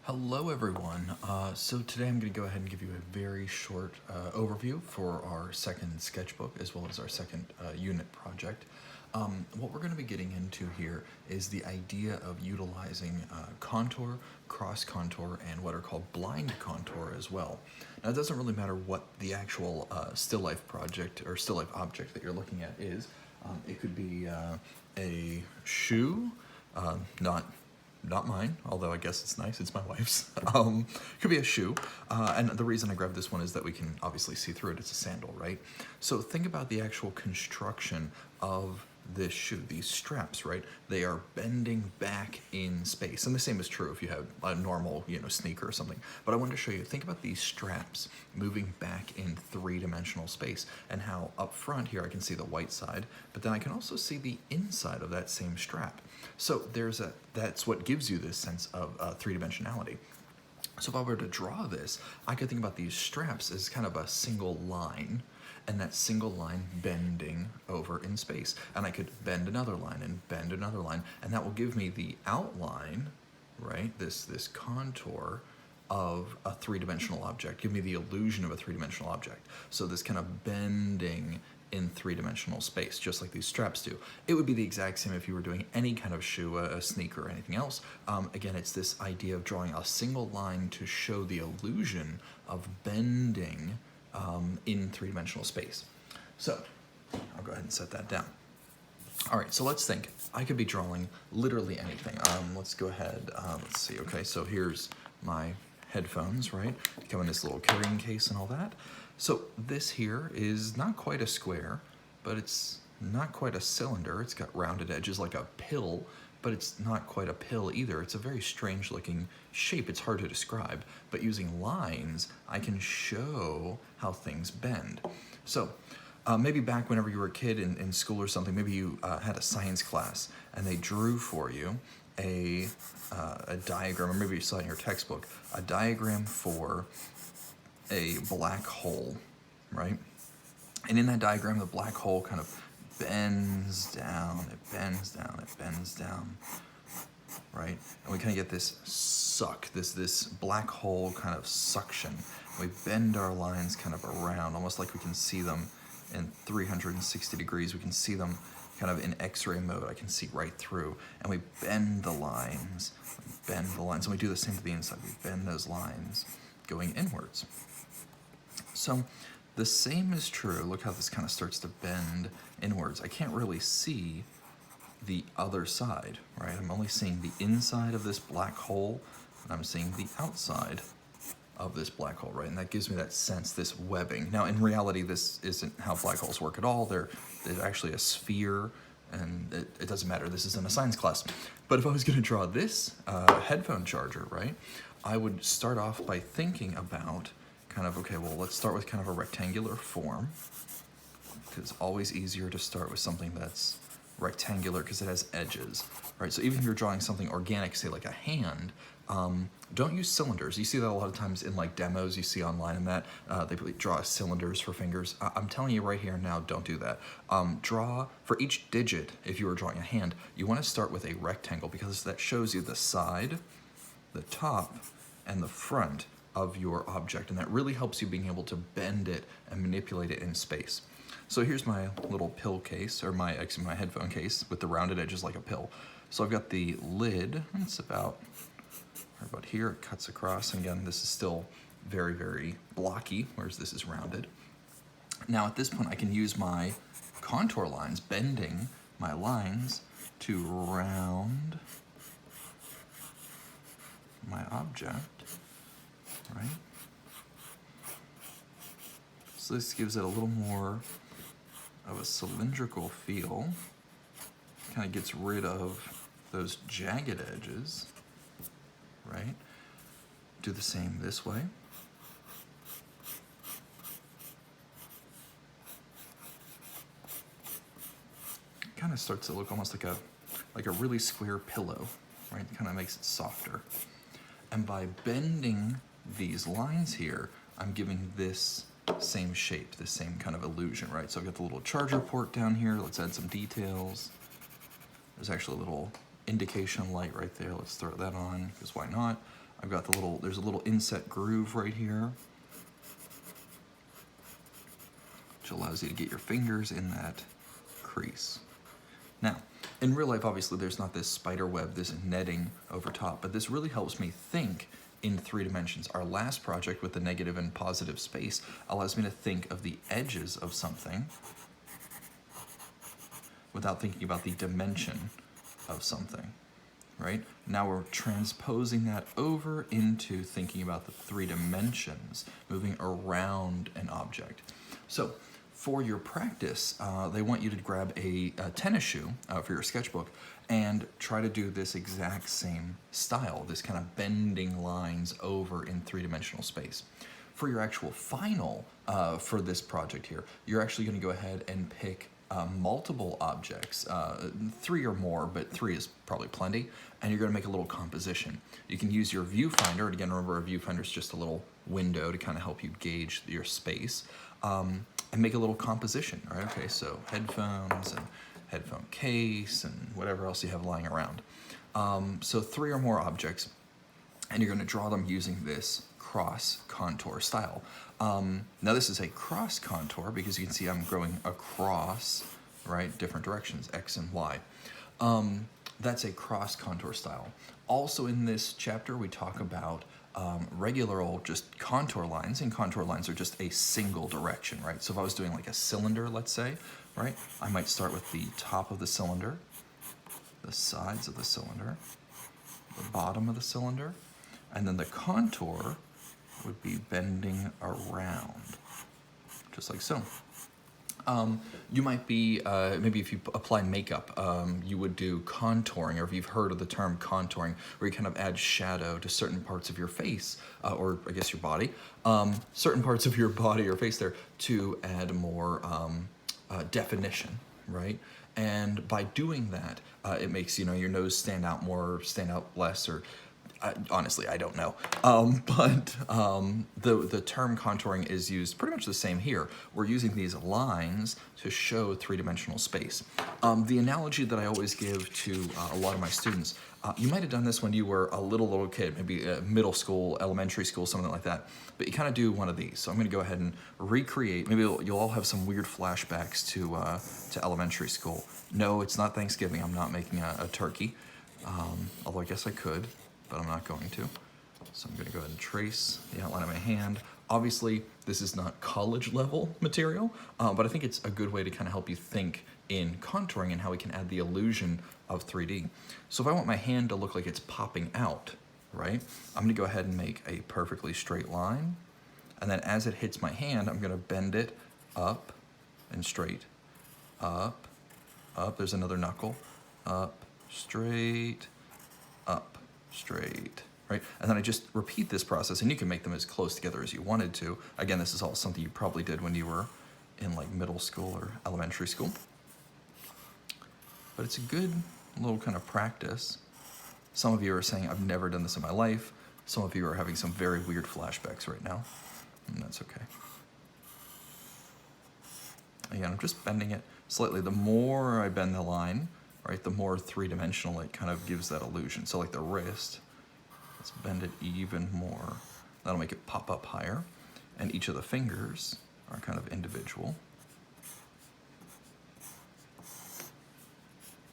Hello everyone. So today I'm going to go ahead and give you a very short overview for our second sketchbook as well as our second unit project. What we're going to be getting into here is the idea of utilizing contour, cross contour, and what are called blind contour as well. Now it doesn't really matter what the actual still life project or still life object that you're looking at is. It could be a shoe, not mine, although I guess it's nice, it's my wife's. Could be a shoe, and the reason I grabbed this one is that we can obviously see through it. It's a sandal, right? So think about the actual construction of this shoe, these straps, right? They are bending back in space, and the same is true if you have a normal, sneaker or something. But I wanted to show you, think about these straps moving back in three-dimensional space, and how up front here I can see the white side, but then I can also see the inside of that same strap. So that's what gives you this sense of three-dimensionality. So if I were to draw this, I could think about these straps as kind of a single line, and that single line bending over in space. And I could bend another line and bend another line, and that will give me the outline, right? This contour of a three-dimensional object, give me the illusion of a three-dimensional object. So this kind of bending in three-dimensional space, just like these straps do. It would be the exact same if you were doing any kind of shoe, a sneaker, or anything else. Again, it's this idea of drawing a single line to show the illusion of bending in three-dimensional space. So I'll go ahead and set that down. All right, so let's think. I could be drawing literally anything. Let's go ahead, let's see. Okay, so here's my headphones, right? They come in this little carrying case and all that. So this here is not quite a square, but it's not quite a cylinder. It's got rounded edges like a pill, but it's not quite a pill either. It's a very strange looking shape. It's hard to describe, but using lines, I can show how things bend. So maybe back whenever you were a kid in school or something, maybe you had a science class and they drew for you a diagram, or maybe you saw it in your textbook, a diagram for a black hole, right? And in that diagram, the black hole kind of bends down, it bends down, it bends down, right? And we kind of get this suck, this black hole kind of suction. We bend our lines kind of around, almost like we can see them in 360 degrees. We can see them kind of in X-ray mode. I can see right through. And we bend the lines, and we do the same to the inside. We bend those lines going inwards. So the same is true. Look how this kind of starts to bend inwards. I can't really see the other side, right? I'm only seeing the inside of this black hole, and I'm seeing the outside of this black hole, right? And that gives me that sense, this webbing. Now, in reality, this isn't how black holes work at all. They're actually a sphere, and it doesn't matter. This isn't a science class. But if I was going to draw this headphone charger, right, I would start off by thinking about kind of, okay, well, let's start with kind of a rectangular form, because it's always easier to start with something that's rectangular because it has edges, right? So even if you're drawing something organic, say like a hand, don't use cylinders. You see that a lot of times in like demos you see online and that, they draw cylinders for fingers. I'm telling you right here now, don't do that. Draw for each digit, if you were drawing a hand, you want to start with a rectangle because that shows you the side, the top, and the front of your object, and that really helps you being able to bend it and manipulate it in space. So here's my little pill case, or my headphone case with the rounded edges like a pill. So I've got the lid, it's about here, it cuts across, and again, this is still very, very blocky, whereas this is rounded. Now at this point, I can use my contour lines, bending my lines to round my object, right? So this gives it a little more of a cylindrical feel. Kind of gets rid of those jagged edges, right? Do the same this way. Kind of starts to look almost like a really square pillow, right? Kind of makes it softer. And by bending these lines here, I'm giving this same shape, the same kind of illusion, right? So I've got the little charger port down here. Let's add some details. There's actually a little indication light right there. Let's throw that on, because why not? I've got there's a little inset groove right here, which allows you to get your fingers in that crease. Now, in real life, obviously, there's not this spider web, this netting over top, but this really helps me think in 3 dimensions. Our last project with the negative and positive space allows me to think of the edges of something without thinking about the dimension of something, right? Now we're transposing that over into thinking about the 3 dimensions, moving around an object. So for your practice, they want you to grab a tennis shoe for your sketchbook and try to do this exact same style, this kind of bending lines over in 3-dimensional space. For your actual final for this project here, you're actually going to go ahead and pick multiple objects, 3 or more, but 3 is probably plenty, and you're going to make a little composition. You can use your viewfinder, and again, remember a viewfinder is just a little window to kind of help you gauge your space, and make a little composition, right? Okay, so headphones and headphone case and whatever else you have lying around. So 3 or more objects, and you're going to draw them using this cross contour style. Now this is a cross contour because you can see I'm going across, right, different directions, X and Y. That's a cross contour style. Also in this chapter, we talk about regular old just contour lines, and contour lines are just a single direction, right? So if I was doing like a cylinder, let's say, right, I might start with the top of the cylinder, the sides of the cylinder, the bottom of the cylinder, and then the contour would be bending around, just like so. You might be, maybe if you apply makeup, you would do contouring, or if you've heard of the term contouring, where you kind of add shadow to certain parts of your face, or I guess your body, certain parts of your body or face there to add more definition, right? And by doing that, it makes, you know, your nose stand out more, stand out less, or honestly, I don't know. The term contouring is used pretty much the same here. We're using these lines to show 3-dimensional space. The analogy that I always give to a lot of my students, you might have done this when you were a little kid, maybe middle school, elementary school, something like that, but you kind of do one of these. So I'm going to go ahead and recreate. Maybe you'll all have some weird flashbacks to elementary school. No, it's not Thanksgiving. I'm not making a turkey, although I guess I could, but I'm not going to. So I'm going to go ahead and trace the outline of my hand. Obviously, this is not college level material, but I think it's a good way to kind of help you think in contouring and how we can add the illusion of 3D. So if I want my hand to look like it's popping out, right, I'm going to go ahead and make a perfectly straight line. And then as it hits my hand, I'm going to bend it up and straight, up, up. There's another knuckle, up, straight, up, straight, right? And then I just repeat this process, and you can make them as close together as you wanted to. Again, this is all something you probably did when you were in like middle school or elementary school. But it's a good little kind of practice. Some of you are saying, I've never done this in my life. Some of you are having some very weird flashbacks right now, and that's okay. Again, I'm just bending it slightly. The more I bend the line, right, the more 3-dimensional it kind of gives that illusion. So like the wrist, let's bend it even more. That'll make it pop up higher. And each of the fingers are kind of individual.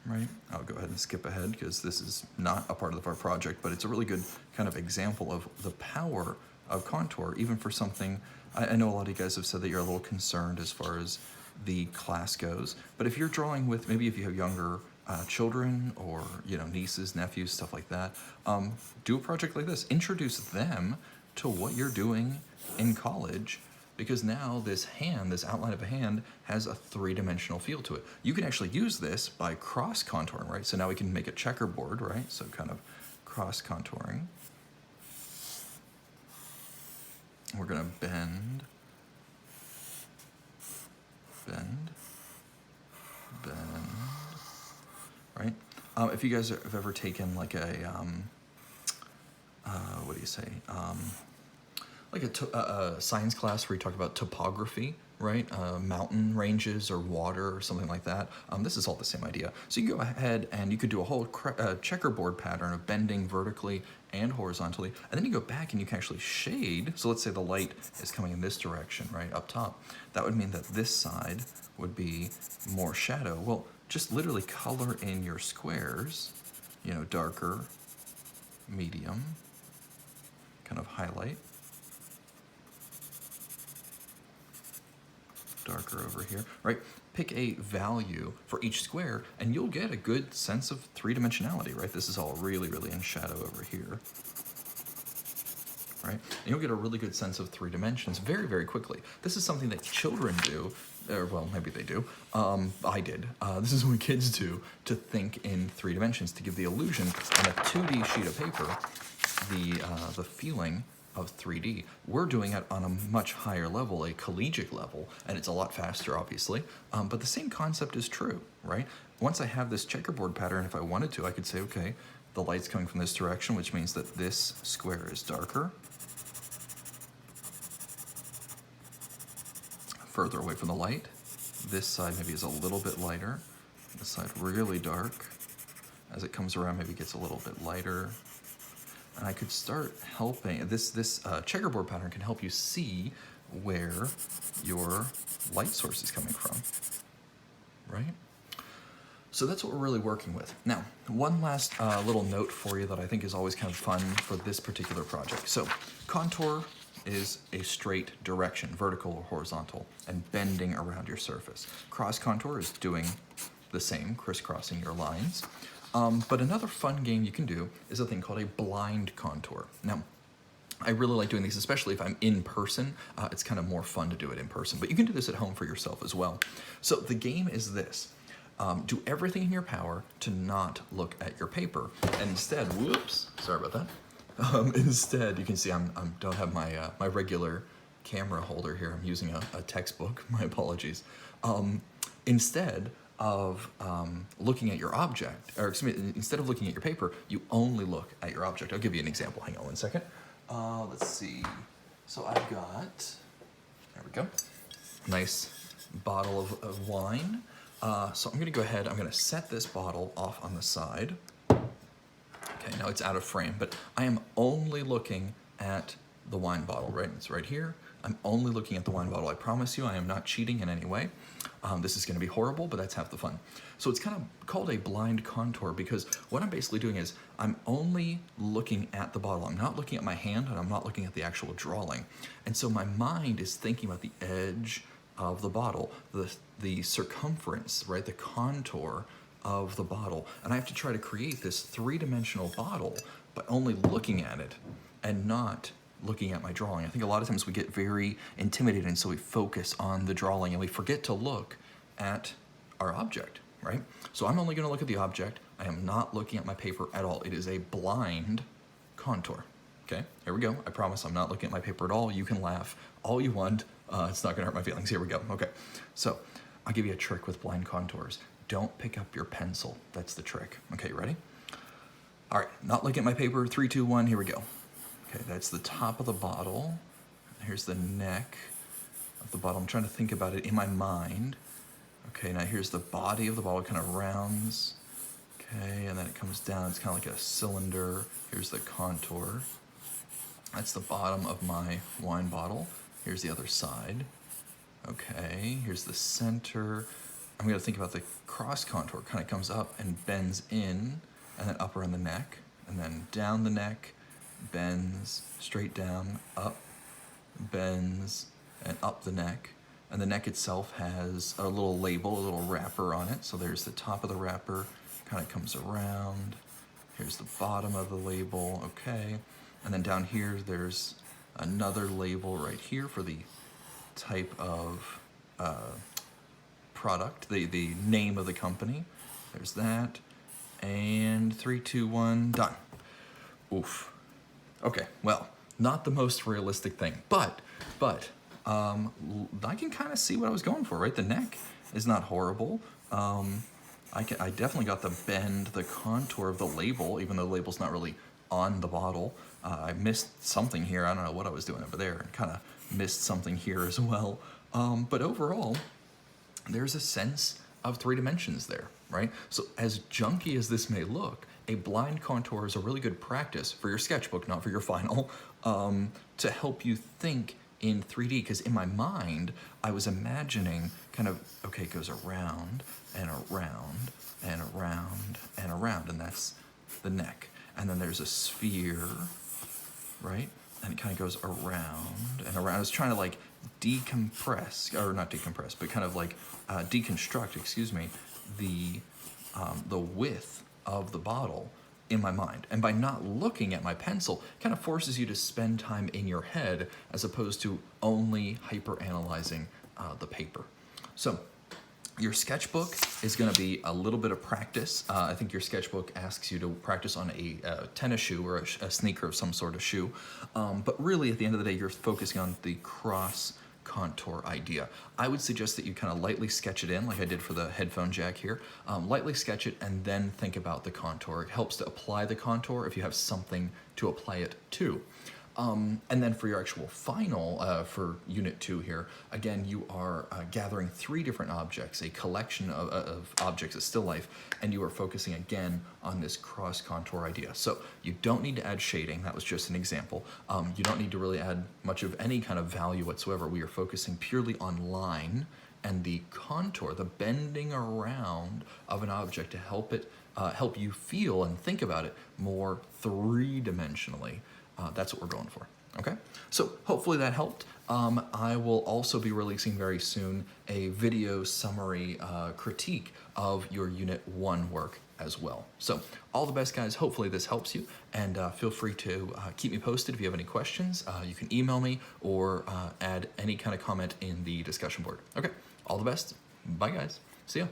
Right, I'll go ahead and skip ahead because this is not a part of our project, but it's a really good kind of example of the power of contour, even for something. I know a lot of you guys have said that you're a little concerned as far as the class goes, but if you're drawing with, maybe if you have younger children or, you know, nieces, nephews, stuff like that, do a project like this. Introduce them to what you're doing in college, because now this hand, this outline of a hand, has a 3-dimensional feel to it. You can actually use this by cross contouring, right? So now we can make a checkerboard, right? So kind of cross contouring. We're gonna bend, bend, bend, right? If you guys have ever taken like a, what do you say? Like a science class where you talk about topography, right? Mountain ranges or water or something like that. This is all the same idea. So you can go ahead and you could do a whole checkerboard pattern of bending vertically and horizontally, and then you go back and you can actually shade. So let's say the light is coming in this direction, right, up top. That would mean that this side would be more shadow. Well, just literally color in your squares, you know, darker, medium, kind of highlight, darker over here, right? Pick a value for each square and you'll get a good sense of three-dimensionality, right? This is all really, really in shadow over here, right? And you'll get a really good sense of 3 dimensions very, very quickly. This is something that children do, or well, maybe they do. I did. This is what kids do to think in 3 dimensions, to give the illusion on a 2D sheet of paper, the feeling of 3D. We're doing it on a much higher level, a collegiate level, and it's a lot faster, obviously. But the same concept is true, right? Once I have this checkerboard pattern, if I wanted to, I could say, okay, the light's coming from this direction, which means that this square is darker, further away from the light. This side maybe is a little bit lighter. This side really dark. As it comes around, maybe gets a little bit lighter. And I could start helping, this checkerboard pattern can help you see where your light source is coming from, right? So that's what we're really working with. Now, one last little note for you that I think is always kind of fun for this particular project. So contour is a straight direction, vertical or horizontal, and bending around your surface. Cross contour is doing the same, crisscrossing your lines. But another fun game you can do is a thing called a blind contour. Now, I really like doing these, especially if I'm in person. It's kind of more fun to do it in person, but you can do this at home for yourself as well. So the game is this. Do everything in your power to not look at your paper, and instead, whoops, sorry about that. Instead, you can see I don't have my my regular camera holder here. I'm using a textbook. My apologies. Instead of looking at your object, or excuse me, instead of looking at your paper, you only look at your object. I'll give you an example. Hang on one second. Let's see. So I've got, there we go, nice bottle of wine. So I'm gonna go ahead, I'm gonna set this bottle off on the side. Okay, now it's out of frame, but I am only looking at the wine bottle, right? It's right here. I'm only looking at the wine bottle. I promise you I am not cheating in any way. This is gonna be horrible, but that's half the fun. So it's kind of called a blind contour because what I'm basically doing is I'm only looking at the bottle. I'm not looking at my hand and I'm not looking at the actual drawing. And so my mind is thinking about the edge of the bottle, the circumference, right? The contour of the bottle. And I have to try to create this 3-dimensional bottle by only looking at it and not looking at my drawing. I think a lot of times we get very intimidated and so we focus on the drawing and we forget to look at our object, right? So I'm only gonna look at the object. I am not looking at my paper at all. It is a blind contour, okay? Here we go. I promise I'm not looking at my paper at all. You can laugh all you want. It's not gonna hurt my feelings. Here we go, okay. So I'll give you a trick with blind contours. Don't pick up your pencil. That's the trick. Okay, you ready? All right, not looking at my paper. 3, 2, 1, here we go. Okay, that's the top of the bottle. Here's the neck of the bottle. I'm trying to think about it in my mind. Okay, now here's the body of the bottle, kind of rounds. Okay, and then it comes down. It's kind of like a cylinder. Here's the contour. That's the bottom of my wine bottle. Here's the other side. Okay, here's the center. I'm gonna think about the cross contour. Kind of comes up and bends in, and then up around the neck, and then down the neck, bends, straight down, up, bends, and up the neck. And the neck itself has a little label, a little wrapper on it. So there's the top of the wrapper, kind of comes around. Here's the bottom of the label, okay. And then down here, there's another label right here for the type of product, the name of the company. There's that. And 3, 2, 1, done. Oof. Okay, well, not the most realistic thing, but I can kind of see what I was going for, right? The neck is not horrible. I definitely got the bend, the contour of the label, even though the label's not really on the bottle. I missed something here. I don't know what I was doing over there. Kind of missed something here as well. But overall, there's a sense of three dimensions there, right? So as junky as this may look, a blind contour is a really good practice for your sketchbook, not for your final, to help you think in 3D. Because in my mind, I was imagining kind of, okay, it goes around and around and around and around, and that's the neck. And then there's a sphere, right? And it kind of goes around and around. I was trying to like decompress, or not decompress, but kind of like deconstruct, excuse me, the width of the bottle in my mind. And by not looking at my pencil, kind of forces you to spend time in your head as opposed to only hyper analyzing the paper. So your sketchbook is going to be a little bit of practice. I think your sketchbook asks you to practice on a tennis shoe or a sneaker of some sort of shoe. But really, at the end of the day, you're focusing on the cross contour idea. I would suggest that you kind of lightly sketch it in, like I did for the headphone jack here. Lightly sketch it and then think about the contour. It helps to apply the contour if you have something to apply it to. And then for your actual final, for Unit 2 here, again, you are gathering 3 different objects, a collection of objects, a still life, and you are focusing again on this cross-contour idea. So you don't need to add shading. That was just an example. You don't need to really add much of any kind of value whatsoever. We are focusing purely on line and the contour, the bending around of an object to help it, help you feel and think about it more three-dimensionally. That's what we're going for, okay? So hopefully that helped. I will also be releasing very soon a video summary critique of your Unit 1 work as well. So all the best, guys. Hopefully this helps you, and feel free to keep me posted if you have any questions. You can email me or add any kind of comment in the discussion board. Okay, all the best. Bye, guys. See ya.